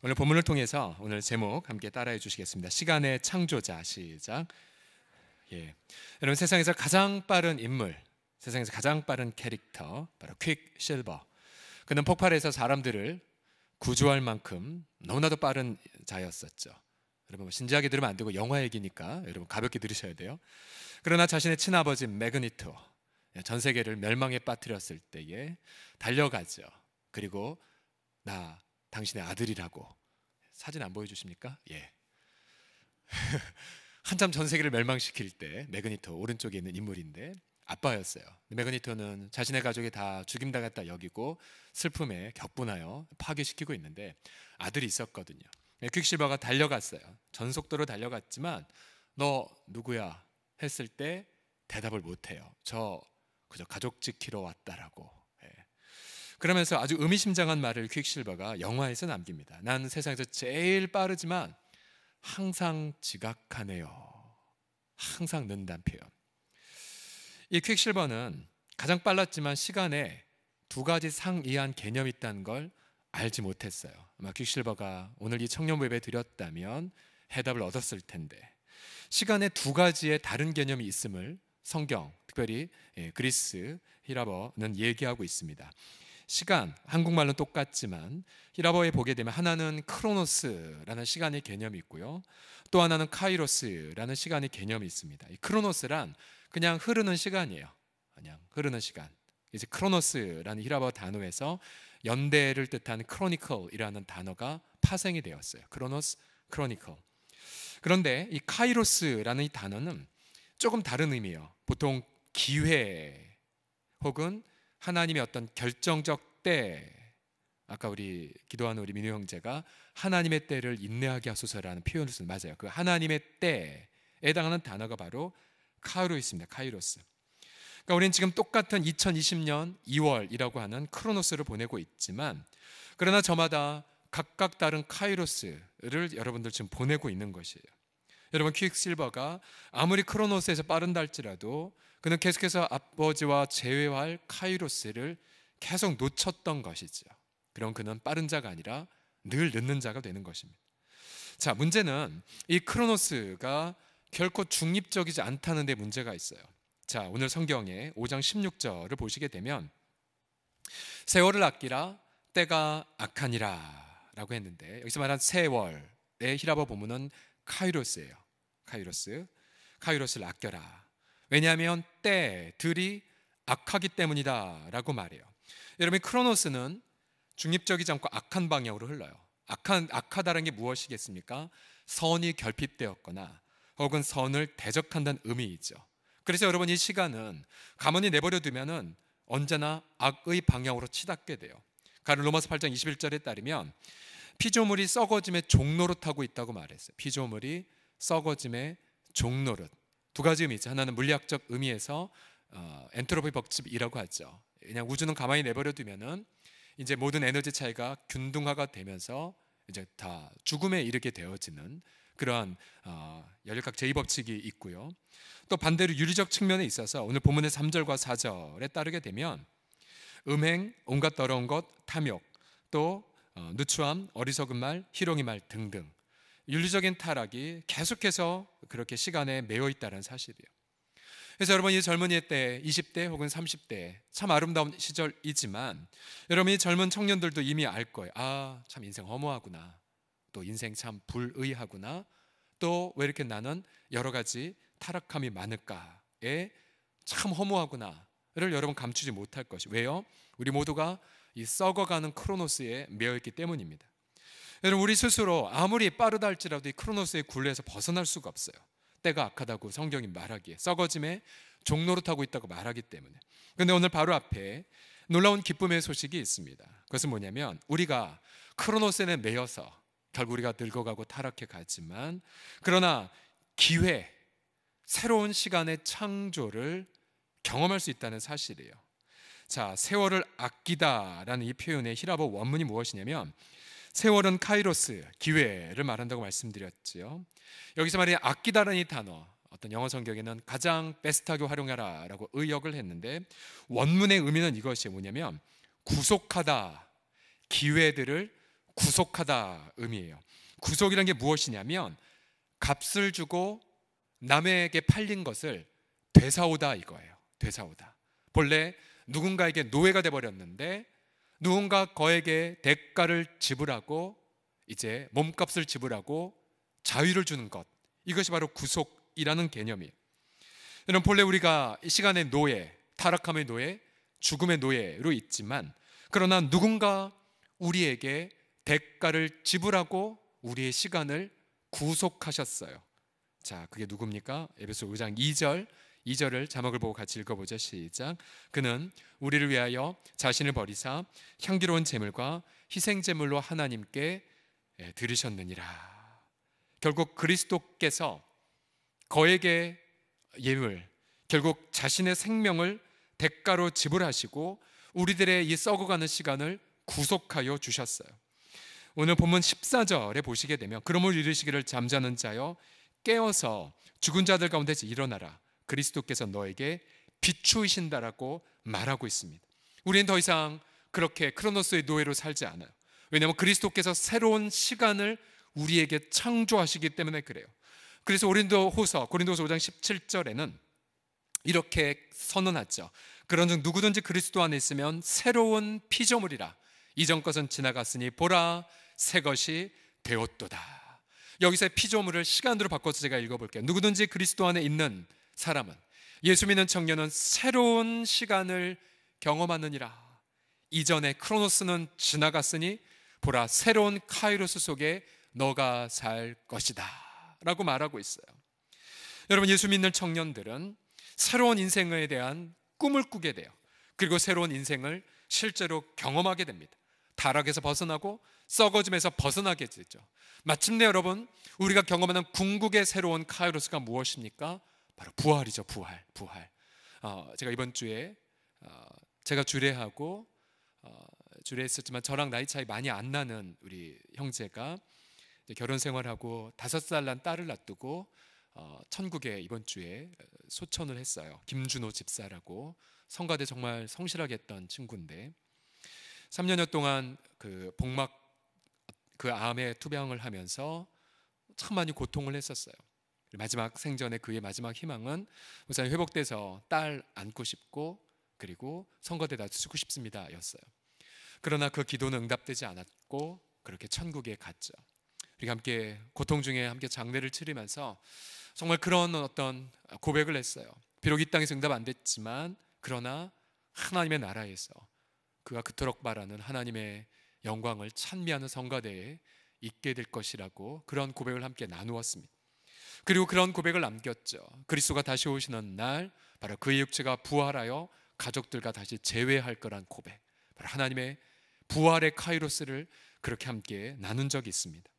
오늘 본문을 통해서 오늘 제목 함께 따라해 주시겠습니다. 시간의 창조자. 시작. 여러분, 세상에서 가장 빠른 인물, 세상에서 가장 빠른 캐릭터, 바로 퀵 실버. 그는 폭발해서 사람들을 구조할 만큼 너무나도 빠른 자였었죠. 여러분, 진지하게 들으면 안 되고 영화 얘기니까 여러분 가볍게 들으셔야 돼요. 그러나 자신의 친아버지 매그니토, 전 세계를 멸망에 빠뜨렸을 때에 달려가죠. 그리고 나 당신의 아들이라고. 사진 안 보여주십니까? 한참 전 세계를 멸망시킬 때 매그니토 오른쪽에 있는 인물인데 아빠였어요. 매그니토는 자신의 가족이 다 죽임당했다 여기고 슬픔에 격분하여 파괴시키고 있는데 아들이 있었거든요. 퀵실버가 달려갔어요. 전속도로 달려갔지만 너 누구야? 했을 때 대답을 못해요. 저 그저 가족 지키러 왔다라고. 그러면서 아주 의미심장한 말을 퀵실버가 영화에서 남깁니다. 난 세상에서 제일 빠르지만 항상 지각하네요. 항상 는다는 표현. 이 퀵실버는 가장 빨랐지만 시간에 두 가지 상이한 개념이 있다는 걸 알지 못했어요. 아마 퀵실버가 오늘 이 청년부 예배 드렸다면 해답을 얻었을 텐데, 시간에 두 가지의 다른 개념이 있음을 성경, 특별히 그리스 히라버는 얘기하고 있습니다. 시간, 한국말로 똑같지만 히라버에 보게 되면 하나는 크로노스라는 시간의 개념이 있고요, 또 하나는 카이로스라는 시간의 개념이 있습니다. 이 크로노스란 그냥 흐르는 시간이에요. 그냥 흐르는 시간. 이제 크로노스라는 히라버 단어에서 연대를 뜻하는 크로니컬이라는 단어가 파생이 되었어요. 크로노스, 크로니컬. 그런데 이 카이로스라는 이 단어는 조금 다른 의미예요. 보통 기회 혹은 하나님의 어떤 결정적 때, 아까 우리 기도하는 우리 민우 형제가 하나님의 때를 인내하게 하소서라는 표현을 쓰는, 맞아요. 그 하나님의 때에 해당하는 단어가 바로 카이로스입니다. 카이로스. 그러니까 우리는 지금 똑같은 2020년 2월이라고 하는 크로노스를 보내고 있지만, 그러나 저마다 각각 다른 카이로스를 여러분들 지금 보내고 있는 것이에요. 여러분, 퀵실버가 아무리 크로노스에서 빠른다 할지라도 그는 계속해서 아버지와 재회할 카이로스를 계속 놓쳤던 것이죠. 그럼 그는 빠른 자가 아니라 늘 늦는 자가 되는 것입니다. 자, 문제는 이 크로노스가 결코 중립적이지 않다는 데 문제가 있어요. 자, 오늘 성경에 5장 16절을 보시게 되면 세월을 아끼라 때가 악하니라 라고 했는데, 여기서 말한 세월의 히라버 본문은 카이로스예요. 카이로스를 아껴라. 왜냐하면 때들이 악하기 때문이다 라고 말해요. 여러분, 크로노스는 중립적이지 않고 악한 방향으로 흘러요. 악하다는 게 무엇이겠습니까? 선이 결핍되었거나 혹은 선을 대적한다는 의미이죠. 그래서 여러분, 이 시간은 가만히 내버려 두면은 언제나 악의 방향으로 치닫게 돼요. 로마서 8장 21절에 따르면 피조물이 썩어짐의 종노릇하고 있다고 말했어요. 피조물이 썩어짐의 종노릇. 두 가지 의미죠. 하나는 물리학적 의미에서 엔트로피 법칙이라고 하죠. 그냥 우주는 가만히 내버려 두면은 이제 모든 에너지 차이가 균등화가 되면서 이제 다 죽음에 이르게 되어지는 그러한 열역학 제2법칙이 있고요. 또 반대로 유리적 측면에 있어서 오늘 본문의 3절과 4절에 따르게 되면 음행, 온갖 더러운 것, 탐욕, 또 누추함, 어리석은 말, 희롱의 말 등등 윤리적인 타락이 계속해서 그렇게 시간에 매여 있다는 사실이에요. 그래서 여러분, 이 젊은이의 때 20대 혹은 30대 참 아름다운 시절이지만 여러분, 이 젊은 청년들도 이미 알 거예요. 아, 참 인생 허무하구나. 또 인생 참 불의하구나. 또 왜 이렇게 나는 여러 가지 타락함이 많을까에 참 허무하구나를 여러분 감추지 못할 것이. 왜요? 우리 모두가 이 썩어가는 크로노스에 매여있기 때문입니다. 여러분, 우리 스스로 아무리 빠르다 할지라도 이 크로노스의 굴레에서 벗어날 수가 없어요. 때가 악하다고 성경이 말하기에, 썩어짐에 종노릇하고 있다고 말하기 때문에. 그런데 오늘 바로 앞에 놀라운 기쁨의 소식이 있습니다. 그것은 뭐냐면 우리가 크로노스에 매여서 결국 우리가 늙어가고 타락해 가지만, 그러나 기회, 새로운 시간의 창조를 경험할 수 있다는 사실이에요. 자, 세월을 아끼다라는 이 표현의 히라버 원문이 무엇이냐면, 세월은 카이로스, 기회를 말한다고 말씀드렸죠. 여기서 말이 아끼다라는 이 단어, 어떤 영어 성경에는 가장 베스트하게 활용하라 라고 의역을 했는데, 원문의 의미는 이것이 뭐냐면 구속하다, 기회들을 구속하다 의미예요. 구속이라는 게 무엇이냐면 값을 주고 남에게 팔린 것을 되사오다 이거예요. 되사오다. 본래 누군가에게 노예가 돼버렸는데 누군가 거에게 대가를 지불하고 이제 몸값을 지불하고 자유를 주는 것, 이것이 바로 구속이라는 개념이에요. 여러분, 본래 우리가 이 시간의 노예, 타락함의 노예, 죽음의 노예로 있지만 그러나 누군가 우리에게 대가를 지불하고 우리의 시간을 구속하셨어요. 자, 그게 누굽니까? 에베소 5장 2절을 자막을 보고 같이 읽어보죠. 시작. 그는 우리를 위하여 자신을 버리사 향기로운 제물과 희생 제물로 하나님께 드리셨느니라. 결국 그리스도께서 거에게 예물, 결국 자신의 생명을 대가로 지불하시고 우리들의 이 썩어가는 시간을 구속하여 주셨어요. 오늘 본문 14절에 보시게 되면 그러므로 이르시기를 잠자는 자여 깨어서 죽은 자들 가운데서 일어나라. 그리스도께서 너에게 비추이신다라고 말하고 있습니다. 우리는 더 이상 그렇게 크로노스의 노예로 살지 않아요. 왜냐하면 그리스도께서 새로운 시간을 우리에게 창조하시기 때문에 그래요. 그래서 고린도서 5장 17절에는 이렇게 선언하죠. 그런즉 누구든지 그리스도 안에 있으면 새로운 피조물이라. 이전 것은 지나갔으니 보라 새 것이 되었도다. 여기서 피조물을 시간으로 바꿔서 제가 읽어볼게요. 누구든지 그리스도 안에 있는 사람은, 예수 믿는 청년은 새로운 시간을 경험하느니라. 이전의 크로노스는 지나갔으니 보라 새로운 카이로스 속에 너가 살 것이다 라고 말하고 있어요. 여러분, 예수 믿는 청년들은 새로운 인생에 대한 꿈을 꾸게 돼요. 그리고 새로운 인생을 실제로 경험하게 됩니다. 타락에서 벗어나고 썩어짐에서 벗어나게 되죠. 마침내 여러분, 우리가 경험하는 궁극의 새로운 카이로스가 무엇입니까? 바로 부활이죠. 부활. 제가 이번 주에 제가 주례하고 주례했었지만 저랑 나이 차이 많이 안 나는 우리 형제가 결혼 생활하고 5살 난 딸을 놔두고 천국에 이번 주에 소천을 했어요. 김준호 집사라고 성가대 정말 성실하게 했던 친구인데 3년여 동안 그 복막 그 암에 투병을 하면서 참 많이 고통을 했었어요. 마지막 생전에 그의 마지막 희망은 우선 회복돼서 딸 안고 싶고 그리고 성가대 놔두고 싶습니다 였어요. 그러나 그 기도는 응답되지 않았고 그렇게 천국에 갔죠. 우리가 함께 고통 중에 함께 장례를 치르면서 정말 그런 어떤 고백을 했어요. 비록 이 땅에서 응답 안 됐지만 그러나 하나님의 나라에서 그가 그토록 바라는 하나님의 영광을 찬미하는 성가대에 있게 될 것이라고 그런 고백을 함께 나누었습니다. 그리고 그런 고백을 남겼죠. 그리스도가 다시 오시는 날 바로 그의 육체가 부활하여 가족들과 다시 재회할 거란 고백, 바로 하나님의 부활의 카이로스를 그렇게 함께 나눈 적이 있습니다.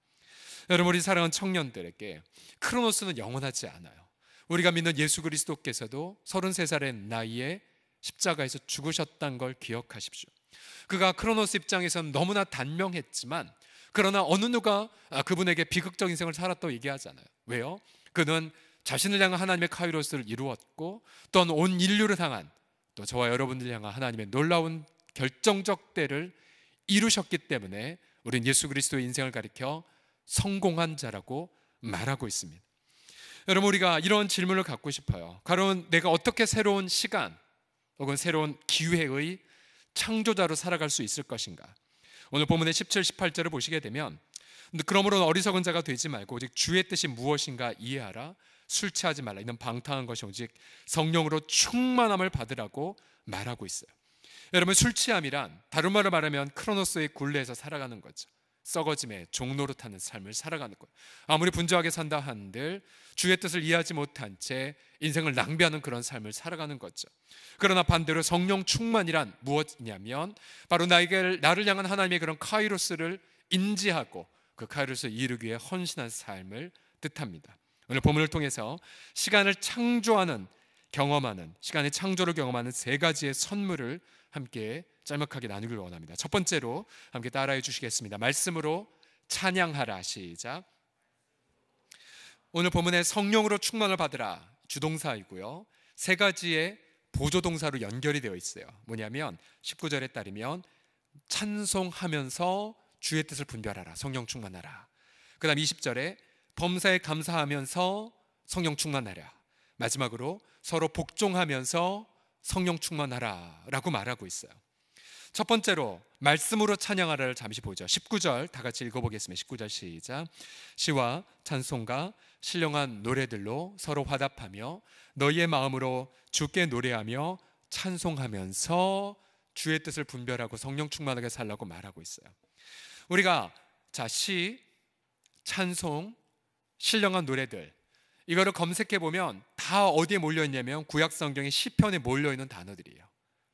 여러분, 우리 사랑하는 청년들에게 크로노스는 영원하지 않아요. 우리가 믿는 예수 그리스도께서도 33살의 나이에 십자가에서 죽으셨다는 걸 기억하십시오. 그가 크로노스 입장에서는 너무나 단명했지만 그러나 어느 누가 그분에게 비극적 인생을 살았다고 얘기하잖아요. 왜요? 그는 자신을 향한 하나님의 카이로스를 이루었고 또한 온 인류를 향한, 또 저와 여러분들 향한 하나님의 놀라운 결정적 때를 이루셨기 때문에 우리는 예수 그리스도의 인생을 가리켜 성공한 자라고 말하고 있습니다. 여러분, 우리가 이런 질문을 갖고 싶어요. 과연 내가 어떻게 새로운 시간 혹은 새로운 기회의 창조자로 살아갈 수 있을 것인가? 오늘 본문의 17, 18절을 보시게 되면 그러므로 어리석은 자가 되지 말고 오직 주의 뜻이 무엇인가 이해하라. 술 취하지 말라. 이는 방탕한 것이 오직 성령으로 충만함을 받으라고 말하고 있어요. 여러분, 술 취함이란 다른 말로 말하면 크로노스의 굴레에서 살아가는 거죠. 썩어짐의 종노릇하는 삶을 살아가는 거예요. 아무리 분주하게 산다 한들 주의 뜻을 이해하지 못한 채 인생을 낭비하는 그런 삶을 살아가는 거죠. 그러나 반대로 성령 충만이란 무엇이냐면 바로 나를 향한 하나님의 그런 카이로스를 인지하고 그 카이로스를 이루기 위해 헌신한 삶을 뜻합니다. 오늘 본문을 통해서 시간을 창조하는, 경험하는, 시간의 창조를 경험하는 3가지의 선물을 함께 짤막하게 나누길 원합니다. 첫 번째로 함께 따라해 주시겠습니다. 말씀으로 찬양하라. 시작. 오늘 본문에 성령으로 충만을 받으라 주동사이고요, 3가지의 보조동사로 연결이 되어 있어요. 뭐냐면 19절에 따르면 찬송하면서 주의 뜻을 분별하라. 성령 충만하라. 그 다음 20절에 범사에 감사하면서 성령 충만하라. 마지막으로 서로 복종하면서 성령 충만하라 라고 말하고 있어요. 첫 번째로 말씀으로 찬양하라를 잠시 보죠. 19절 다 같이 읽어보겠습니다. 19절 시작. 시와 찬송가 신령한 노래들로 서로 화답하며 너희의 마음으로 주께 노래하며 찬송하면서 주의 뜻을 분별하고 성령 충만하게 살라고 말하고 있어요. 우리가 시, 찬송, 신령한 노래들 이거를 검색해 보면 다 어디에 몰려 있냐면 구약 성경의 시편에 몰려 있는 단어들이에요.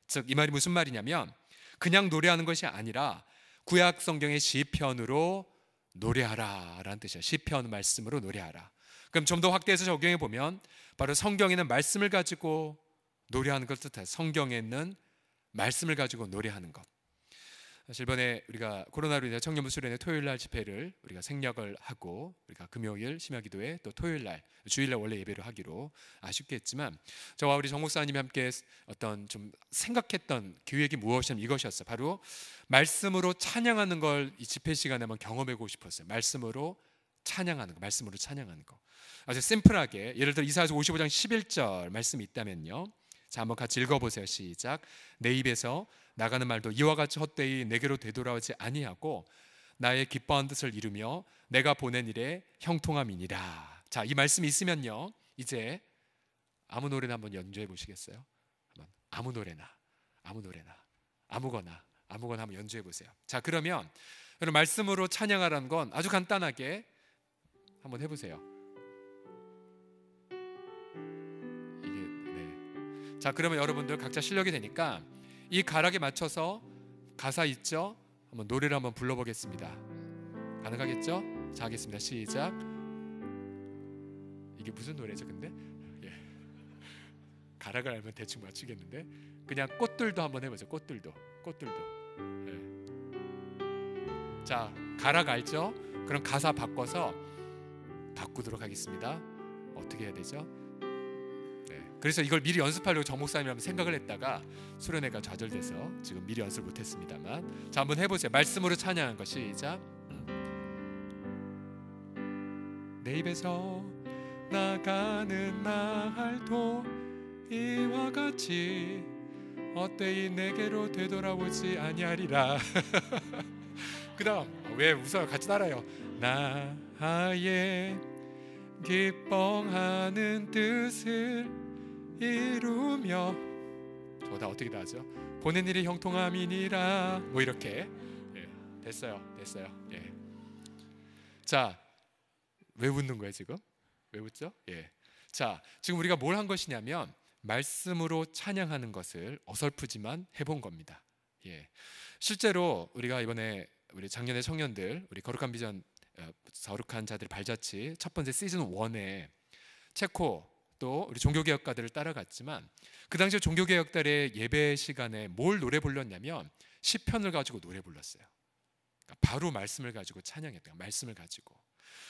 즉 이 말이 무슨 말이냐면 그냥 노래하는 것이 아니라 구약 성경의 시편으로 노래하라 라는 뜻이에요. 시편 말씀으로 노래하라. 그럼 좀 더 확대해서 적용해 보면 바로 성경에는 말씀을 가지고 노래하는 걸 뜻해요. 성경에 있는 말씀을 가지고 노래하는 것. 사실 이번에 우리가 코로나로 인해 청년부 수련회 토요일 날 집회를 우리가 생략을 하고 우리가 금요일 심야기도회 또 토요일 날 주일날 원래 예배를 하기로 아쉽겠지만 저와 우리 정 목사님이 함께 어떤 좀 생각했던 기획이 무엇이냐면 이것이었어요. 바로 말씀으로 찬양하는 걸 이 집회 시간에 한번 경험해보고 싶었어요. 말씀으로 찬양하는 거, 말씀으로 찬양하는 거. 아주 심플하게 예를 들어 이사야서 55장 11절 말씀이 있다면요. 자, 한번 같이 읽어보세요. 시작. 내 입에서 나가는 말도 이와 같이 헛되이 내게로 되돌아오지 아니하고 나의 기뻐한 뜻을 이루며 내가 보낸 일에 형통함이니라. 자, 이 말씀이 있으면요 이제 아무 노래나 한번 연주해 보시겠어요? 아무 노래나 아무거나 한번 연주해 보세요. 자, 그러면 여러분 말씀으로 찬양하라는 건 아주 간단하게 한번 해보세요. 자, 그러면 여러분들 각자 실력이 되니까 이 가락에 맞춰서 가사 있죠? 한번 노래를 한번 불러보겠습니다. 가능하겠죠? 자, 하겠습니다. 시작. 이게 무슨 노래죠 근데? 가락을 알면 대충 맞추겠는데 그냥 꽃들도 한번 해보죠. 꽃들도. 자, 가락 알죠? 그럼 가사 바꾸도록 하겠습니다. 어떻게 해야 되죠? 그래서 이걸 미리 연습하려고 정 목사님이랑 생각을 했다가 수련회가 좌절돼서 지금 미리 연습을 못했습니다만 자, 한번 해보세요. 말씀으로 찬양한 것 시작. 내 입에서 나가는 말도 이와 같이 헛되이 내게로 되돌아오지 아니하리라. 그 다음 왜 웃어요? 같이 따라요. 나의 기뻐하는 뜻을 이루며 저다 어떻게 다 하죠? 보낸 일이 형통함이니라. 뭐 이렇게 됐어요. 자, 왜 웃는 거예요 지금? 왜 웃죠? 자, 지금 우리가 뭘 한 것이냐면 말씀으로 찬양하는 것을 어설프지만 해본 겁니다. 실제로 우리가 이번에 우리 작년에 청년들 우리 거룩한 비전 거룩한 자들 발자취 첫 번째 시즌 1에 체코 또 우리 종교개혁가들을 따라갔지만 그 당시 종교개혁단의 예배 시간에 뭘 노래 불렀냐면 시편을 가지고 노래 불렀어요. 그러니까 바로 말씀을 가지고 찬양했대요. 말씀을 가지고.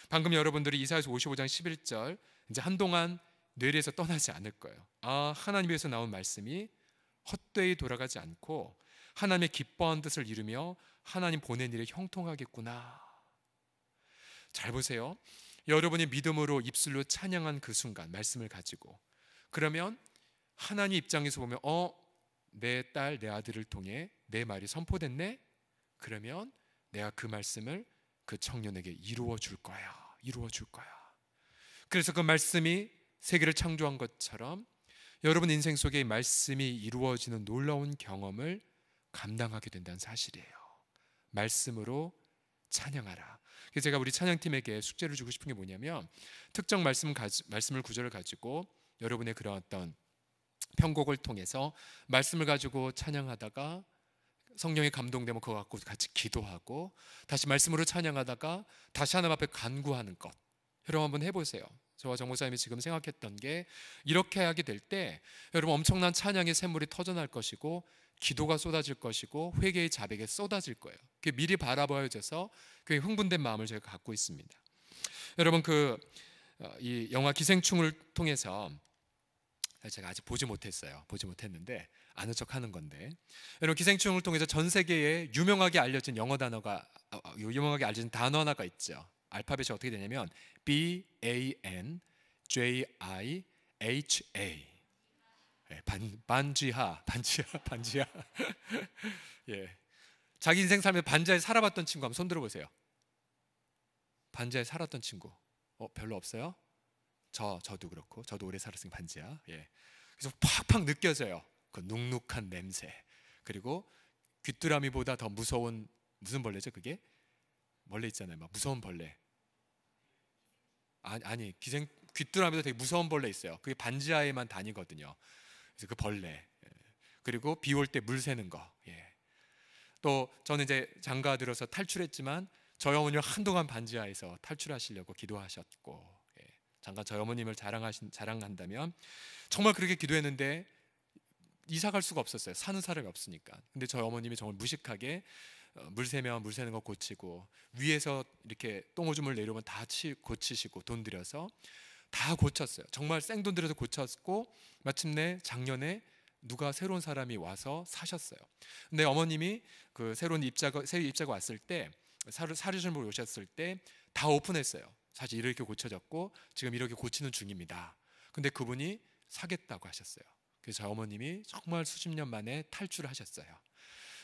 방금 여러분들이 이사야서 55장 11절 이제 한동안 뇌리에서 떠나지 않을 거예요. 아, 하나님에서 나온 말씀이 헛되이 돌아가지 않고 하나님의 기뻐한 뜻을 이루며 하나님 보낸 일에 형통하겠구나. 잘 보세요. 여러분이 믿음으로 입술로 찬양한 그 순간 말씀을 가지고 그러면 하나님 입장에서 보면 내 딸, 내 아들을 통해 내 말이 선포됐네? 그러면 내가 그 말씀을 그 청년에게 이루어 줄 거야. 그래서 그 말씀이 세계를 창조한 것처럼 여러분 인생 속에 이 말씀이 이루어지는 놀라운 경험을 감당하게 된다는 사실이에요. 말씀으로 찬양하라. 그래서 제가 우리 찬양팀에게 숙제를 주고 싶은 게 뭐냐면 특정 말씀을 구절을 가지고 여러분의 그런 어떤 편곡을 통해서 말씀을 가지고 찬양하다가 성령에 감동되면 그거 갖고 같이 기도하고 다시 말씀으로 찬양하다가 다시 하나님 앞에 간구하는 것. 여러분 한번 해보세요. 저와 정 목사님이 지금 생각했던 게 이렇게 하게 될 때 여러분 엄청난 찬양의 샘물이 터져날 것이고 기도가 쏟아질 것이고 회개의 자백이 쏟아질 거예요. 그게 미리 바라보여져서 그 흥분된 마음을 저희가 갖고 있습니다. 여러분 이 영화 기생충을 통해서 제가 아직 보지 못했는데 아는 척하는 건데 여러분 기생충을 통해서 전 세계에 유명하게 알려진 영어 단어가 유명하게 알려진 단어 하나가 있죠. 알파벳이 어떻게 되냐면 BANJIHA. 반지하. 예. 자기 인생 삶에 반지하에 살아봤던 친구 한번 손 들어보세요. 반지하에 살았던 친구. 별로 없어요? 저도 그렇고, 저도 오래 살았으니까 반지하. 예. 그래서 팍팍 느껴져요. 그 눅눅한 냄새. 그리고 귀뚜라미보다 더 무서운 무슨 벌레죠? 그게 벌레 있잖아요. 막 무서운 벌레. 아니 귀뚜라미도 되게 무서운 벌레 있어요. 그게 반지하에만 다니거든요. 그래서 그 벌레. 예. 그리고 비 올 때 물 새는 거. 예. 또 저는 이제 장가 들어서 탈출했지만 저희 어머니는 한동안 반지하에서 탈출하시려고 기도하셨고, 예. 잠깐 저희 어머님을 자랑한다면 정말 그렇게 기도했는데 이사 갈 수가 없었어요. 사는 사람이 없으니까. 근데 저희 어머님이 정말 무식하게 물 새면 물 새는 거 고치고, 위에서 이렇게 똥오줌을 내려오면 다 고치시고, 돈 들여서 다 고쳤어요. 정말 생돈 들여서 고쳤고, 마침내 작년에 누가 새로운 사람이 와서 사셨어요. 근데 어머님이 그 새로운 입자가 왔을 때, 사주시는 분 오셨을 때 다 오픈했어요. 사실 이렇게 고쳐졌고 지금 이렇게 고치는 중입니다. 근데 그분이 사겠다고 하셨어요. 그래서 저희 어머님이 정말 수십 년 만에 탈출을 하셨어요.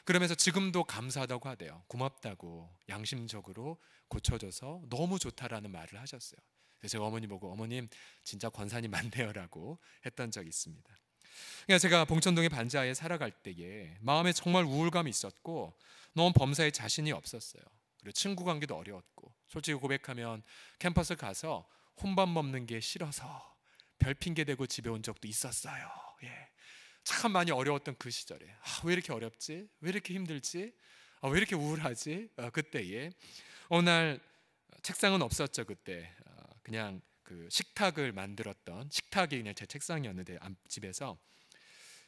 그러면서 지금도 감사하다고 하대요. 고맙다고, 양심적으로 고쳐줘서 너무 좋다라는 말을 하셨어요. 그래서 제가 어머니 보고 어머님 진짜 권산이 많네요라고 했던 적이 있습니다. 그러니까 제가 봉천동의 반지하에 살아갈 때에 마음에 정말 우울감이 있었고 너무 범사에 자신이 없었어요. 그리고 친구 관계도 어려웠고, 솔직히 고백하면 캠퍼스 가서 혼밥 먹는 게 싫어서 별 핑계 대고 집에 온 적도 있었어요. 예. 참 많이 어려웠던 그 시절에 왜 이렇게 어렵지? 왜 이렇게 힘들지? 왜 이렇게 우울하지? 그때에 어느 날 책상은 없었죠. 그때 그냥 그 식탁을 만들었던 식탁이 그냥 제 책상이었는데 집에서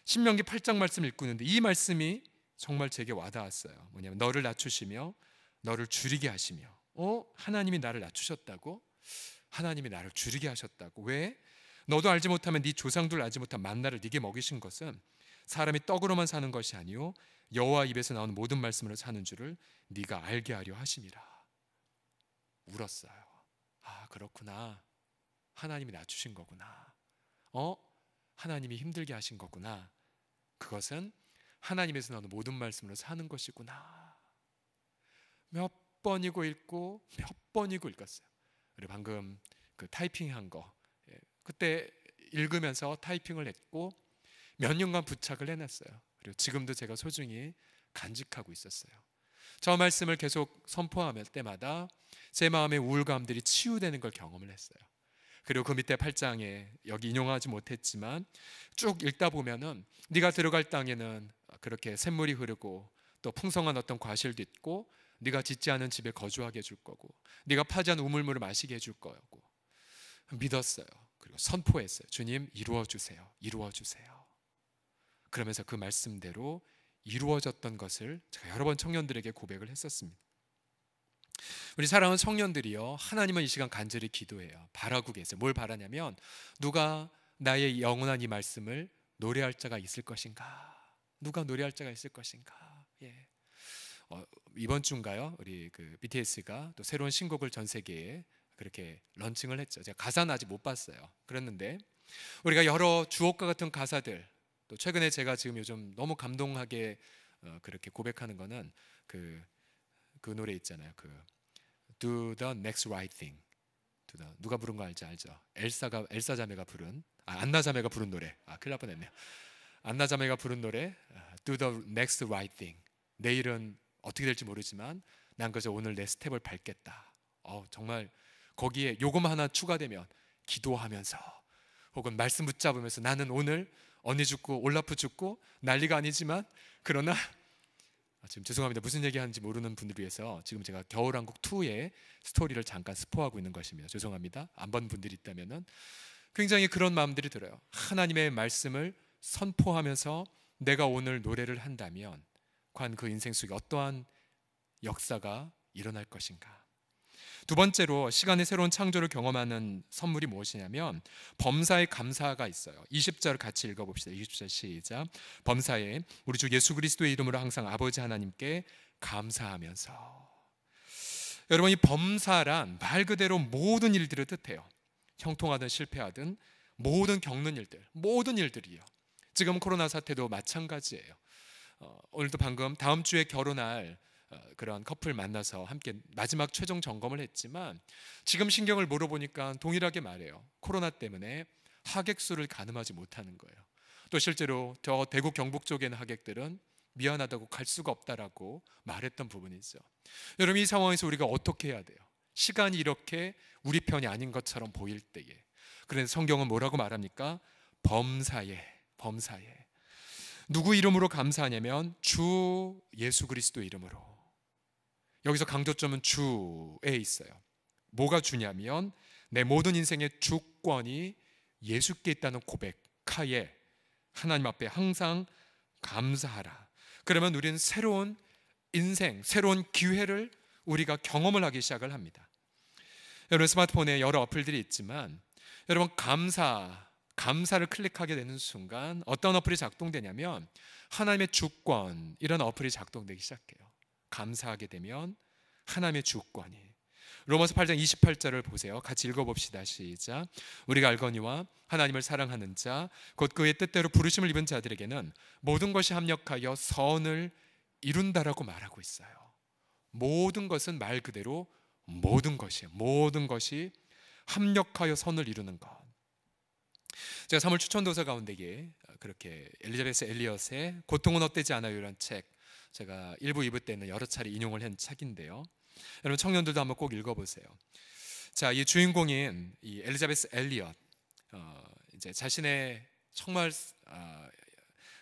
신명기 8장 말씀 읽고 있는데 이 말씀이 정말 제게 와닿았어요. 뭐냐면 너를 낮추시며 너를 줄이게 하시며. 하나님이 나를 낮추셨다고? 하나님이 나를 줄이게 하셨다고? 왜? 너도 알지 못하면 네 조상들 알지 못한 만나를 네게 먹이신 것은 사람이 떡으로만 사는 것이 아니요 여호와 입에서 나오는 모든 말씀으로 사는 줄을 네가 알게 하려 하심이라. 울었어요. 그렇구나. 하나님이 낮추신 거구나. 하나님이 힘들게 하신 거구나. 그것은 하나님에서 나오는 모든 말씀으로 사는 것이구나. 몇 번이고 읽고 몇 번이고 읽었어요. 그리고 방금 그 타이핑한 거, 그때 읽으면서 타이핑을 했고 몇 년간 부착을 해놨어요. 그리고 지금도 제가 소중히 간직하고 있었어요. 저 말씀을 계속 선포할 때마다 제 마음의 우울감들이 치유되는 걸 경험을 했어요. 그리고 그 밑에 8장에 여기 인용하지 못했지만 쭉 읽다 보면은 네가 들어갈 땅에는 그렇게 샘물이 흐르고 또 풍성한 어떤 과실도 있고 네가 짓지 않은 집에 거주하게 해줄 거고 네가 파지 않은 우물물을 마시게 해줄 거고 믿었어요. 그리고 선포했어요. 주님 이루어 주세요. 이루어 주세요. 그러면서 그 말씀대로 이루어졌던 것을 제가 여러 번 청년들에게 고백을 했었습니다. 우리 사랑하는 청년들이요, 하나님은 이 시간 간절히 기도해요. 바라고 계세요. 뭘 바라냐면 누가 나의 영원한 이 말씀을 노래할 자가 있을 것인가? 누가 노래할 자가 있을 것인가? 예. 이번 주인가요? 우리 그 BTS가 또 새로운 신곡을 전 세계에 그렇게 런칭을 했죠. 제가 가사는 아직 못 봤어요. 그랬는데 우리가 여러 주옥과 같은 가사들, 또 최근에 제가 지금 요즘 너무 감동하게 그렇게 고백하는 거는 그 노래 있잖아요. 그 Do the next right thing. 누가 부른 거 알죠? 엘사 자매가 부른, 안나 자매가 부른 노래. 큰일 날 뻔했네요. 안나 자매가 부른 노래 Do the next right thing. 내일은 어떻게 될지 모르지만 난 그저 오늘 내 스텝을 밟겠다. 정말 거기에 요금 하나 추가되면 기도하면서 혹은 말씀 붙잡으면서 나는 오늘 언니 죽고 올라프 죽고 난리가 아니지만 그러나 지금 죄송합니다. 무슨 얘기하는지 모르는 분들 위해서 지금 제가 겨울왕국 2의 스토리를 잠깐 스포하고 있는 것입니다. 죄송합니다. 안 본 분들이 있다면은 굉장히 그런 마음들이 들어요. 하나님의 말씀을 선포하면서 내가 오늘 노래를 한다면 과연 그 인생 속에 어떠한 역사가 일어날 것인가. 두 번째로 시간의 새로운 창조를 경험하는 선물이 무엇이냐면 범사에 감사가 있어요. 20절 같이 읽어봅시다. 20절 시작. 범사에 우리 주 예수 그리스도의 이름으로 항상 아버지 하나님께 감사하면서. 여러분, 이 범사란 말 그대로 모든 일들을 뜻해요. 형통하든 실패하든 모든 겪는 일들, 모든 일들이요. 지금 코로나 사태도 마찬가지예요. 오늘도 방금 다음 주에 결혼할 그런 커플 만나서 함께 마지막 최종 점검을 했지만 지금 신경을 물어보니까 동일하게 말해요. 코로나 때문에 하객 수를 가늠하지 못하는 거예요. 또 실제로 저 대구 경북 쪽에 있는 하객들은 미안하다고 갈 수가 없다라고 말했던 부분이 있어요. 여러분, 이 상황에서 우리가 어떻게 해야 돼요? 시간이 이렇게 우리 편이 아닌 것처럼 보일 때에. 그래서 성경은 뭐라고 말합니까? 범사에. 누구 이름으로 감사하냐면 주 예수 그리스도 이름으로. 여기서 강조점은 주에 있어요. 뭐가 주냐면 내 모든 인생의 주권이 예수께 있다는 고백하에 하나님 앞에 항상 감사하라. 그러면 우리는 새로운 인생, 새로운 기회를 우리가 경험을 하기 시작을 합니다. 여러분, 스마트폰에 여러 어플들이 있지만 여러분, 감사를 클릭하게 되는 순간 어떤 어플이 작동되냐면 하나님의 주권, 이런 어플이 작동되기 시작해요. 감사하게 되면 하나님의 주권이. 로마서 8장 28절을 보세요. 같이 읽어봅시다. 시작. 우리가 알거니와 하나님을 사랑하는 자 곧 그의 뜻대로 부르심을 입은 자들에게는 모든 것이 합력하여 선을 이룬다라고 말하고 있어요. 모든 것은 말 그대로 모든 것이에요. 모든 것이 합력하여 선을 이루는 것. 제가 3월 추천도서 가운데에 그렇게 엘리자베스 엘리엇의 고통은 헛되지 않아요, 이런 책, 제가 1부, 2부 때는 여러 차례 인용을 한 책인데요. 여러분, 청년들도 한번 꼭 읽어보세요. 자, 이 주인공인 이 엘리자베스 엘리엇, 이제 자신의 정말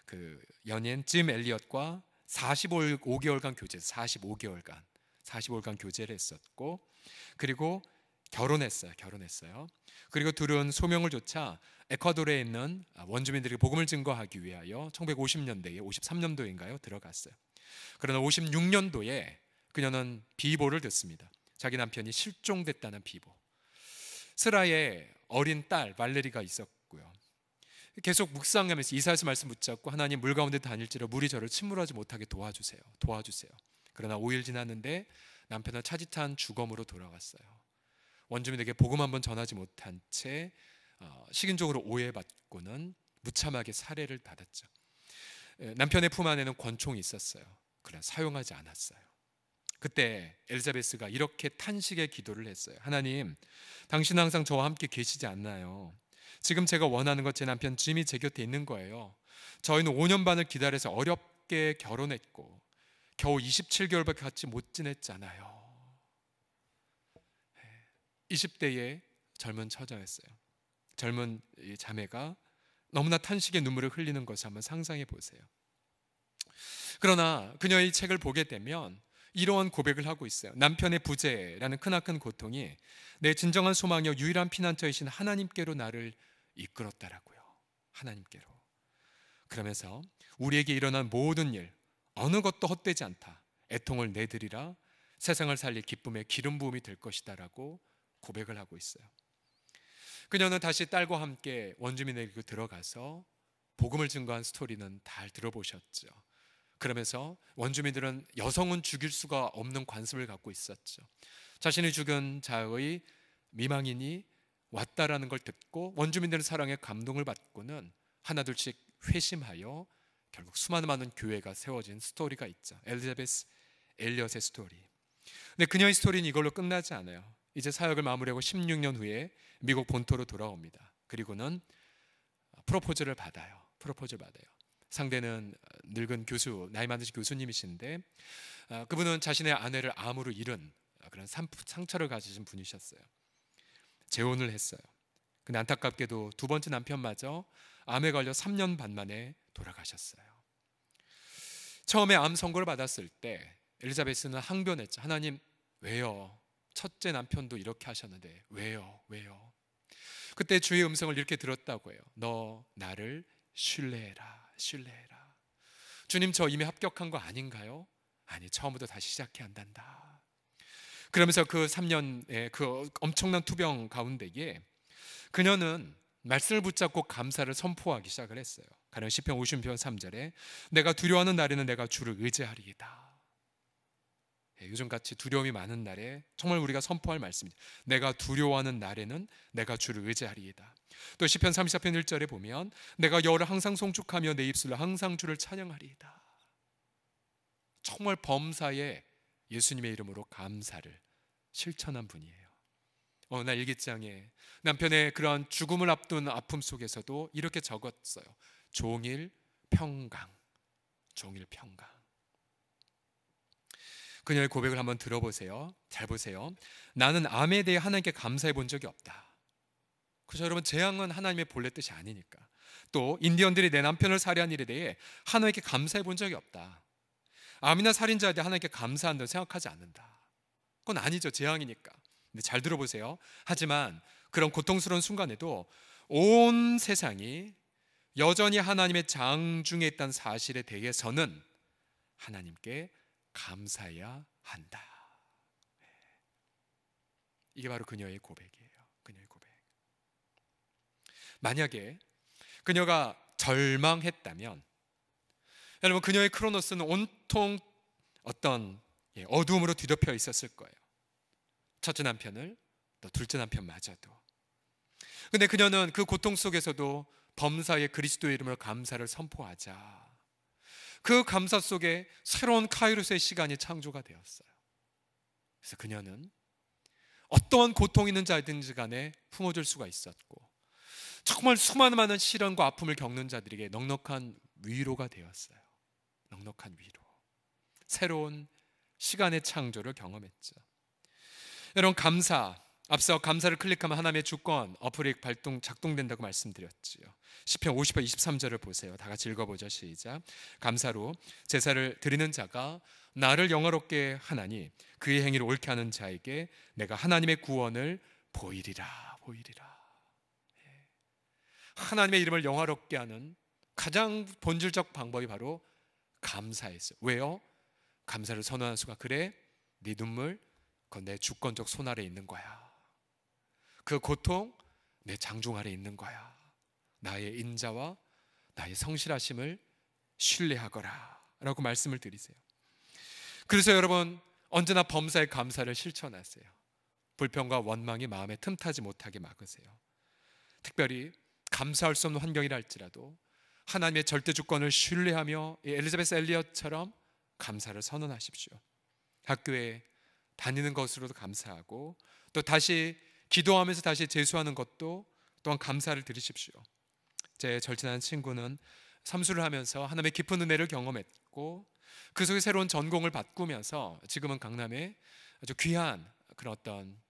그 연인 짐 엘리엇과 45개월간 교제, 45개월간 교제를 했었고, 그리고 결혼했어요. 그리고 둘은 소명을 좇아 에콰도르에 있는 원주민들에게 복음을 증거하기 위하여 1950년대에 53년도인가요? 들어갔어요. 그러나 56년도에 그녀는 비보를 듣습니다. 자기 남편이 실종됐다는 비보. 스라의 어린 딸 발레리가 있었고요. 계속 묵상하면서 이사야서 말씀 붙잡고 하나님, 물 가운데 다닐지라 물이 저를 침몰하지 못하게 도와주세요. 그러나 5일 지났는데 남편은 차짓한 주검으로 돌아갔어요. 원주민에게 복음 한번 전하지 못한 채 식인종으로 오해받고는 무참하게 살해를 받았죠. 남편의 품 안에는 권총이 있었어요. 그러나 사용하지 않았어요. 그때 엘리자베스가 이렇게 탄식의 기도를 했어요. 하나님, 당신은 항상 저와 함께 계시지 않나요? 지금 제가 원하는 것, 제 남편 짐이 제 곁에 있는 거예요. 저희는 5년 반을 기다려서 어렵게 결혼했고 겨우 27개월밖에 같이 못 지냈잖아요. 20대의 젊은 처자였어요. 젊은 자매가 너무나 탄식의 눈물을 흘리는 것을 한번 상상해 보세요. 그러나 그녀의 책을 보게 되면 이러한 고백을 하고 있어요. 남편의 부재라는 크나큰 고통이 내 진정한 소망이요 유일한 피난처이신 하나님께로 나를 이끌었다라고요. 하나님께로. 그러면서 우리에게 일어난 모든 일, 어느 것도 헛되지 않다. 애통을 내드리라. 세상을 살릴 기쁨의 기름 부음이 될 것이다라고 고백을 하고 있어요. 그녀는 다시 딸과 함께 원주민에게 들어가서 복음을 증거한 스토리는 다 들어보셨죠. 그러면서 원주민들은 여성은 죽일 수가 없는 관습을 갖고 있었죠. 자신이 죽은 자의 미망인이 왔다라는 걸 듣고 원주민들의 사랑에 감동을 받고는 하나둘씩 회심하여 결국 수많은 교회가 세워진 스토리가 있죠. 엘리자베스 엘리엇의 스토리. 근데 그녀의 스토리는 이걸로 끝나지 않아요. 이제 사역을 마무리하고 16년 후에 미국 본토로 돌아옵니다. 그리고는 프로포즈를 받아요. 상대는 늙은 교수, 나이 많으신 교수님이신데 그분은 자신의 아내를 암으로 잃은 그런 상처를 가지신 분이셨어요. 재혼을 했어요. 근데 안타깝게도 두 번째 남편마저 암에 걸려 3년 반 만에 돌아가셨어요. 처음에 암 선고를 받았을 때 엘리자베스는 항변했죠. 하나님, 왜요? 첫째 남편도 이렇게 하셨는데 왜요? 그때 주의 음성을 이렇게 들었다고 해요. 너 나를 신뢰해라. 주님, 저 이미 합격한 거 아닌가요? 아니, 처음부터 다시 시작해야 한단다. 그러면서 그 3년의 그 엄청난 투병 가운데에 그녀는 말씀을 붙잡고 감사를 선포하기 시작을 했어요. 가령 시편 50편 3절에 내가 두려워하는 날에는 내가 주를 의지하리이다. 요즘같이 두려움이 많은 날에 정말 우리가 선포할 말씀이죠. 내가 두려워하는 날에는 내가 주를 의지하리이다. 또 시편 34편 1절에 보면 내가 여호와를 항상 송축하며 내 입술로 항상 주를 찬양하리이다. 정말 범사에 예수님의 이름으로 감사를 실천한 분이에요. 어느 날 일기장에 남편의 그런 죽음을 앞둔 아픔 속에서도 이렇게 적었어요. 종일 평강, 종일 평강. 그녀의 고백을 한번 들어보세요. 잘 보세요. 나는 암에 대해 하나님께 감사해 본 적이 없다. 그래서 여러분, 재앙은 하나님의 본래 뜻이 아니니까. 또 인디언들이 내 남편을 살해한 일에 대해 하나님께 감사해 본 적이 없다. 암이나 살인자에 대해 하나님께 감사한다고 생각하지 않는다. 그건 아니죠. 재앙이니까. 근데 잘 들어보세요. 하지만 그런 고통스러운 순간에도 온 세상이 여전히 하나님의 장중에 있다는 사실에 대해서는 하나님께 감사해야 한다. 이게 바로 그녀의 고백이에요. 그녀의 고백. 만약에 그녀가 절망했다면, 여러분, 그녀의 크로노스는 온통 어떤 어두움으로 뒤덮여 있었을 거예요. 첫째 남편을, 또 둘째 남편마저도. 근데 그녀는 그 고통 속에서도 범사의 그리스도의 이름으로 감사를 선포하자 그 감사 속에 새로운 카이로스의 시간이 창조가 되었어요. 그래서 그녀는 어떠한 고통 있는 자든지 간에 품어줄 수가 있었고, 정말 수많은 많은 시련과 아픔을 겪는 자들에게 넉넉한 위로가 되었어요. 넉넉한 위로. 새로운 시간의 창조를 경험했죠. 여러분, 감사, 앞서 감사를 클릭하면 하나님의 주권 어플이 작동된다고 말씀드렸지요. 시편 50편 23절을 보세요. 다 같이 읽어보죠. 시작. 감사로 제사를 드리는 자가 나를 영화롭게 하나니 그의 행위를 옳게 하는 자에게 내가 하나님의 구원을 보이리라. 보이리라. 하나님의 이름을 영화롭게 하는 가장 본질적 방법이 바로 감사였어요. 왜요? 감사를 선언한 수가 그래, 네 눈물 그건 내 주권적 손 아래 있는 거야. 그 고통 내 장중 아래 있는 거야. 나의 인자와 나의 성실하심을 신뢰하거라 라고 말씀을 드리세요. 그래서 여러분, 언제나 범사의 감사를 실천하세요. 불평과 원망이 마음에 틈타지 못하게 막으세요. 특별히 감사할 수 없는 환경이라 할지라도 하나님의 절대 주권을 신뢰하며 엘리자베스 엘리엇처럼 감사를 선언하십시오. 학교에 다니는 것으로도 감사하고, 또 다시 기도하면서 다시 재수하는 것도 또한 감사를 드리십시오. 제 절친한 친구는 삼수를 하면서 하나님의 깊은 은혜를 경험했고, 그 속에 새로운 전공을 바꾸면서 지금은 강남에 아주 귀한 그런 어떤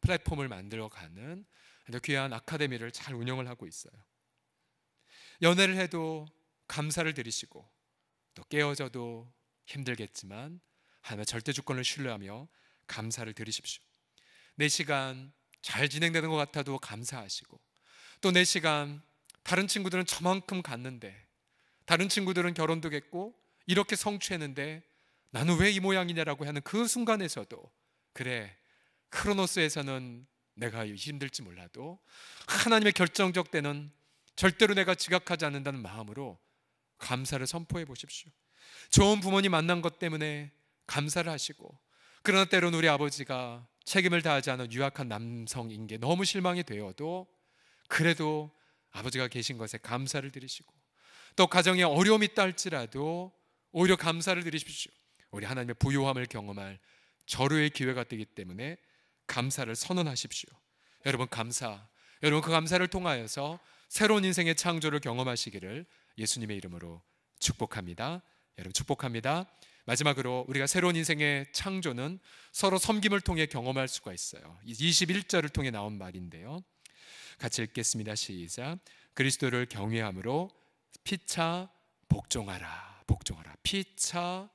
플랫폼을 만들어가는 아주 귀한 아카데미를 잘 운영을 하고 있어요. 연애를 해도 감사를 드리시고, 또 깨어져도 힘들겠지만 하나님의 절대 주권을 신뢰하며 감사를 드리십시오. 내 시간 잘 진행되는 것 같아도 감사하시고, 또 내 시간 다른 친구들은 저만큼 갔는데, 다른 친구들은 결혼도 했고 이렇게 성취했는데 나는 왜 이 모양이냐라고 하는 그 순간에서도 그래, 크로노스에서는 내가 힘들지 몰라도 하나님의 결정적 때는 절대로 내가 지각하지 않는다는 마음으로 감사를 선포해 보십시오. 좋은 부모님 만난 것 때문에 감사를 하시고, 그러나 때로는 우리 아버지가 책임을 다하지 않은 유약한 남성인 게 너무 실망이 되어도 그래도 아버지가 계신 것에 감사를 드리시고, 또 가정에 어려움이 있다 할지라도 오히려 감사를 드리십시오. 우리 하나님의 부요함을 경험할 절호의 기회가 되기 때문에 감사를 선언하십시오. 여러분, 여러분 그 감사를 통하여서 새로운 인생의 창조를 경험하시기를 예수님의 이름으로 축복합니다. 여러분, 축복합니다. 마지막으로 우리가 새로운 인생의 창조는 서로 섬김을 통해 경험할 수가 있어요. 21절을 통해 나온 말인데요, 같이 읽겠습니다. 시작. 그리스도를 경외함으로 피차 복종하라. 복종하라. 피차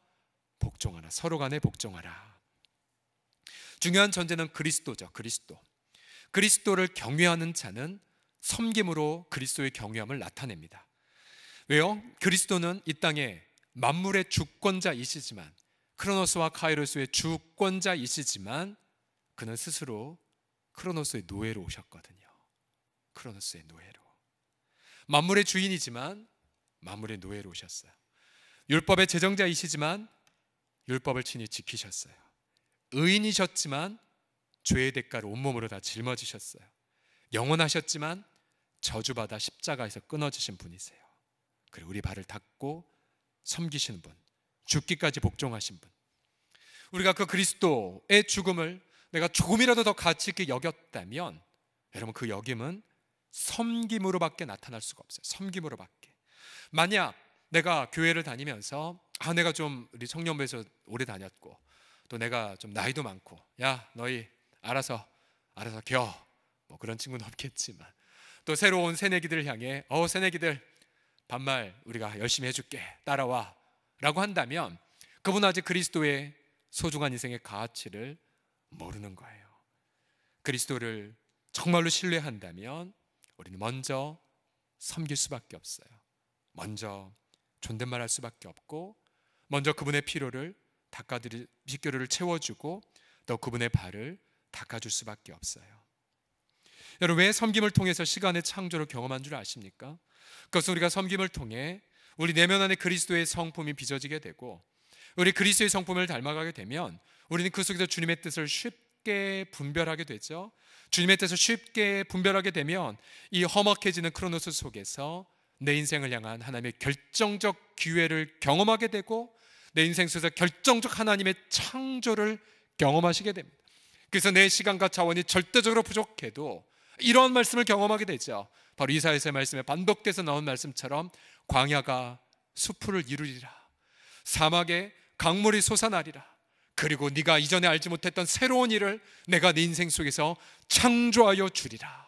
복종하라. 서로 간에 복종하라. 중요한 전제는 그리스도죠. 그리스도를 경외하는 자는 섬김으로 그리스도의 경외함을 나타냅니다. 왜요? 그리스도는 이 땅에 만물의 주권자이시지만, 크로노스와 카이로스의 주권자이시지만 그는 스스로 크로노스의 노예로 오셨거든요. 크로노스의 노예로. 만물의 주인이지만 만물의 노예로 오셨어요. 율법의 제정자이시지만 율법을 친히 지키셨어요. 의인이셨지만 죄의 대가를 온몸으로 다 짊어지셨어요. 영원하셨지만 저주받아 십자가에서 끊어지신 분이세요. 그리고 우리 발을 닦고 섬기시는 분, 죽기까지 복종하신 분. 우리가 그 그리스도의 죽음을 내가 조금이라도 더 가치 있게 여겼다면 여러분, 그 여김은 섬김으로밖에 나타날 수가 없어요. 섬김으로밖에. 만약 내가 교회를 다니면서 내가 좀 우리 청년부에서 오래 다녔고 또 내가 좀 나이도 많고, 야 너희 알아서 겨, 뭐 그런 친구는 없겠지만, 또 새로운 새내기들을 향해 새내기들 반말 우리가 열심히 해줄게, 따라와 라고 한다면 그분은 아직 그리스도의 소중한 인생의 가치를 모르는 거예요. 그리스도를 정말로 신뢰한다면 우리는 먼저 섬길 수밖에 없어요. 먼저 존댓말할 수밖에 없고, 먼저 그분의 피로를 닦아드릴, 피로를 채워주고 또 그분의 발을 닦아줄 수밖에 없어요. 여러분, 왜 섬김을 통해서 시간의 창조를 경험한 줄 아십니까? 그것은 우리가 섬김을 통해 우리 내면 안에 그리스도의 성품이 빚어지게 되고, 우리 그리스도의 성품을 닮아가게 되면 우리는 그 속에서 주님의 뜻을 쉽게 분별하게 되죠. 주님의 뜻을 쉽게 분별하게 되면 이 험악해지는 크로노스 속에서 내 인생을 향한 하나님의 결정적 기회를 경험하게 되고, 내 인생 속에서 결정적 하나님의 창조를 경험하시게 됩니다. 그래서 내 시간과 자원이 절대적으로 부족해도 이러한 말씀을 경험하게 되죠. 바로 이사야서의 말씀에 반복돼서 나온 말씀처럼 광야가 수풀을 이루리라, 사막에 강물이 솟아나리라, 그리고 네가 이전에 알지 못했던 새로운 일을 내가 네 인생 속에서 창조하여 주리라.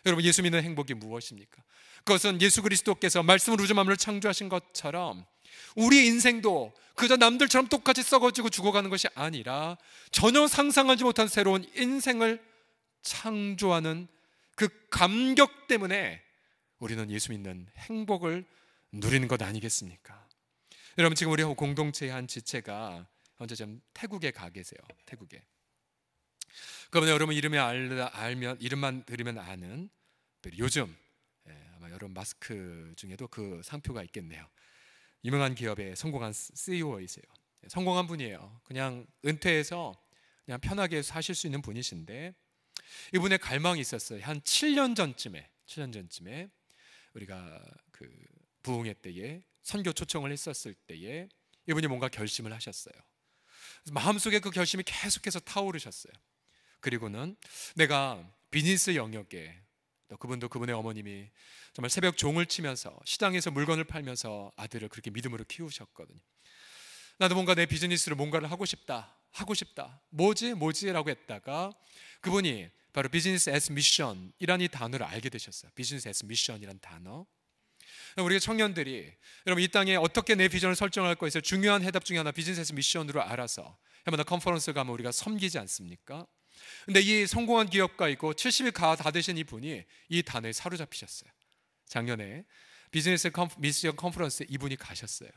여러분, 예수 믿는 행복이 무엇입니까? 그것은 예수 그리스도께서 말씀으로 우주 만물을 창조하신 것처럼 우리 인생도 그저 남들처럼 똑같이 썩어지고 죽어가는 것이 아니라 전혀 상상하지 못한 새로운 인생을 창조하는 그 감격 때문에 우리는 예수 믿는 행복을 누리는 것 아니겠습니까? 여러분, 지금 우리 공동체의 한 지체가 현재 좀 태국에 가 계세요. 태국에. 그러면 여러분 이름만 들으면 아는 요즘 아마 여러분 마스크 중에도 그 상표가 있겠네요. 유명한 기업의 성공한 CEO이세요. 성공한 분이에요. 그냥 은퇴해서 그냥 편하게 사실 수 있는 분이신데, 이분의 갈망이 있었어요. 한 7년 전쯤에 우리가 그 부흥회 때에 선교 초청을 했었을 때에 이분이 뭔가 결심을 하셨어요. 마음속에 그 결심이 계속해서 타오르셨어요. 그리고는 내가 비즈니스 영역에, 또 그분도 그분의 어머님이 정말 새벽 종을 치면서 시장에서 물건을 팔면서 아들을 그렇게 믿음으로 키우셨거든요. 나도 뭔가 내 비즈니스로 뭔가를 하고 싶다. 뭐지? 라고 했다가 그분이 바로 비즈니스 애스 미션이라는 이 단어를 알게 되셨어요. 비즈니스 애스 미션이라는 단어. 우리 청년들이 여러분 이 땅에 어떻게 내 비전을 설정할 것에서 중요한 해답 중에 하나 비즈니스 애스 미션으로 알아서 해마다 컨퍼런스 가면 우리가 섬기지 않습니까? 근데 이 성공한 기업가이고 70이 다 되신 이 분이 이 단어에 사로잡히셨어요. 작년에 비즈니스 미션 컨퍼런스에 이분이 가셨어요.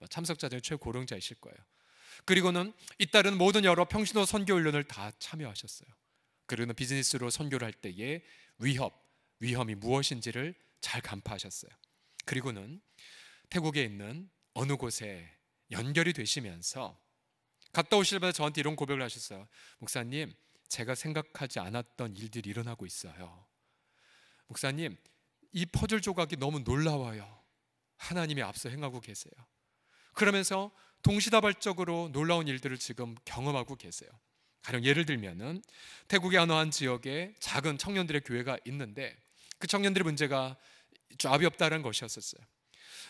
참석자 중에 최고령자이실 거예요. 그리고는 잇따르는 모든 여러 평신도 선교 훈련을 다 참여하셨어요. 그리고는 비즈니스로 선교를 할 때의 위험이 무엇인지를 잘 간파하셨어요. 그리고는 태국에 있는 어느 곳에 연결이 되시면서 갔다 오실 때 저한테 이런 고백을 하셨어요. 목사님, 제가 생각하지 않았던 일들이 일어나고 있어요. 목사님, 이 퍼즐 조각이 너무 놀라워요. 하나님이 앞서 행하고 계세요. 그러면서 동시다발적으로 놀라운 일들을 지금 경험하고 계세요. 가령 예를 들면은 태국의 어느 한 지역에 작은 청년들의 교회가 있는데 그 청년들의 문제가 잡이 없다는 것이었었어요.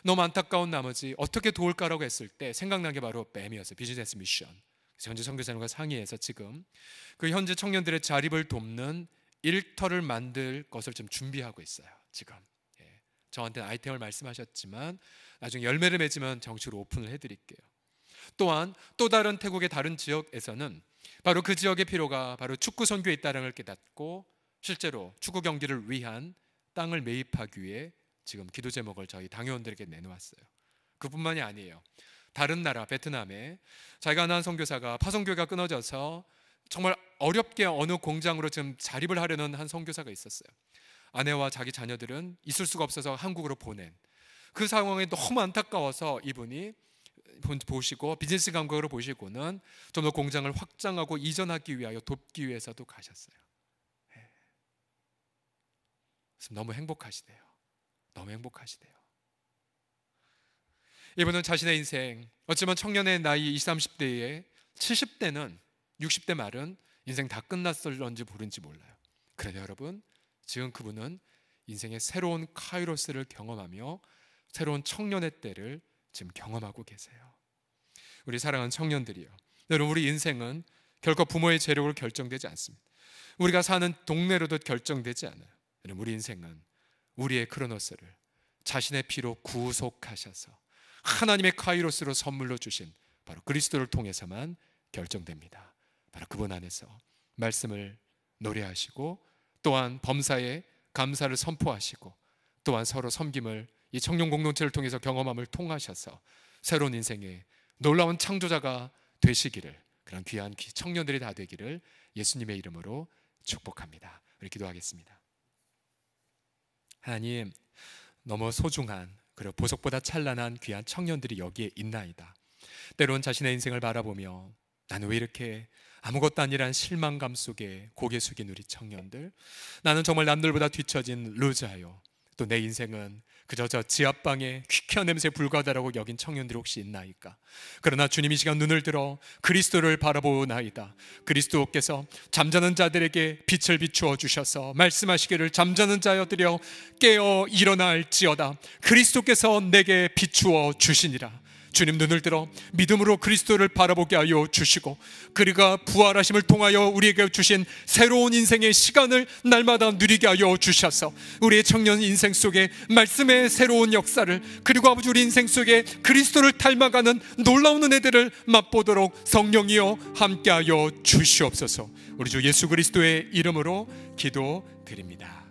너무 안타까운 나머지 어떻게 도울까라고 했을 때 생각난 게 바로 뱀이었어요. 비즈니스 미션. 그래서 현재 선교사님과 상의해서 지금 그 현재 청년들의 자립을 돕는 일터를 만들 것을 좀 준비하고 있어요. 지금 저한테 아이템을 말씀하셨지만 나중에 열매를 맺으면 정식으로 오픈을 해드릴게요. 또한 또 다른 태국의 다른 지역에서는 바로 그 지역의 필요가 바로 축구 선교에 있다는 걸 깨닫고 실제로 축구 경기를 위한 땅을 매입하기 위해 지금 기도 제목을 저희 당회원들에게 내놓았어요. 그뿐만이 아니에요. 다른 나라 베트남에 자기가 아는 선교사가 파송교회가 끊어져서 정말 어렵게 어느 공장으로 지금 자립을 하려는 한 선교사가 있었어요. 아내와 자기 자녀들은 있을 수가 없어서 한국으로 보낸 그 상황이 너무 안타까워서 이분이 보시고 비즈니스 감각으로 보시고는 좀 더 공장을 확장하고 이전하기 위하여 돕기 위해서도 가셨어요. 너무 행복하시대요. 너무 행복하시대요. 이분은 자신의 인생, 어쩌면 청년의 나이 20, 30대에 70대는 60대 말은 인생 다 끝났을런지 모른지 몰라요. 그래도 여러분, 지금 그분은 인생의 새로운 카이로스를 경험하며 새로운 청년의 때를 지금 경험하고 계세요. 우리 사랑하는 청년들이요, 여러분, 우리 인생은 결코 부모의 재력으로 결정되지 않습니다. 우리가 사는 동네로도 결정되지 않아요. 여러분, 우리 인생은 우리의 크로노스를 자신의 피로 구속하셔서 하나님의 카이로스로 선물로 주신 바로 그리스도를 통해서만 결정됩니다. 바로 그분 안에서 말씀을 노래하시고 또한 범사에 감사를 선포하시고 또한 서로 섬김을 이 청년 공동체를 통해서 경험함을 통하셔서 새로운 인생의 놀라운 창조자가 되시기를, 그런 귀한 청년들이 다 되기를 예수님의 이름으로 축복합니다. 우리 기도하겠습니다. 하나님, 너무 소중한 그리고 보석보다 찬란한 귀한 청년들이 여기에 있나이다. 때론 자신의 인생을 바라보며 나는 왜 이렇게 아무것도 아니란 실망감 속에 고개 숙인 우리 청년들, 나는 정말 남들보다 뒤처진 루저요, 또 내 인생은 그저 저 지하방의 퀴퀴한 냄새에 불과하다라고 여긴 청년들이 혹시 있나이까? 그러나 주님, 이 시간 눈을 들어 그리스도를 바라보나이다. 그리스도께서 잠자는 자들에게 빛을 비추어 주셔서 말씀하시기를, 잠자는 자여들여 깨어 일어날지어다. 그리스도께서 내게 비추어 주시니라. 주님, 눈을 들어 믿음으로 그리스도를 바라보게 하여 주시고 그리가 부활하심을 통하여 우리에게 주신 새로운 인생의 시간을 날마다 누리게 하여 주셔서 우리의 청년 인생 속에 말씀의 새로운 역사를, 그리고 아버지 우리 인생 속에 그리스도를 닮아가는 놀라운 은혜들을 맛보도록 성령이여 함께하여 주시옵소서. 우리 주 예수 그리스도의 이름으로 기도드립니다.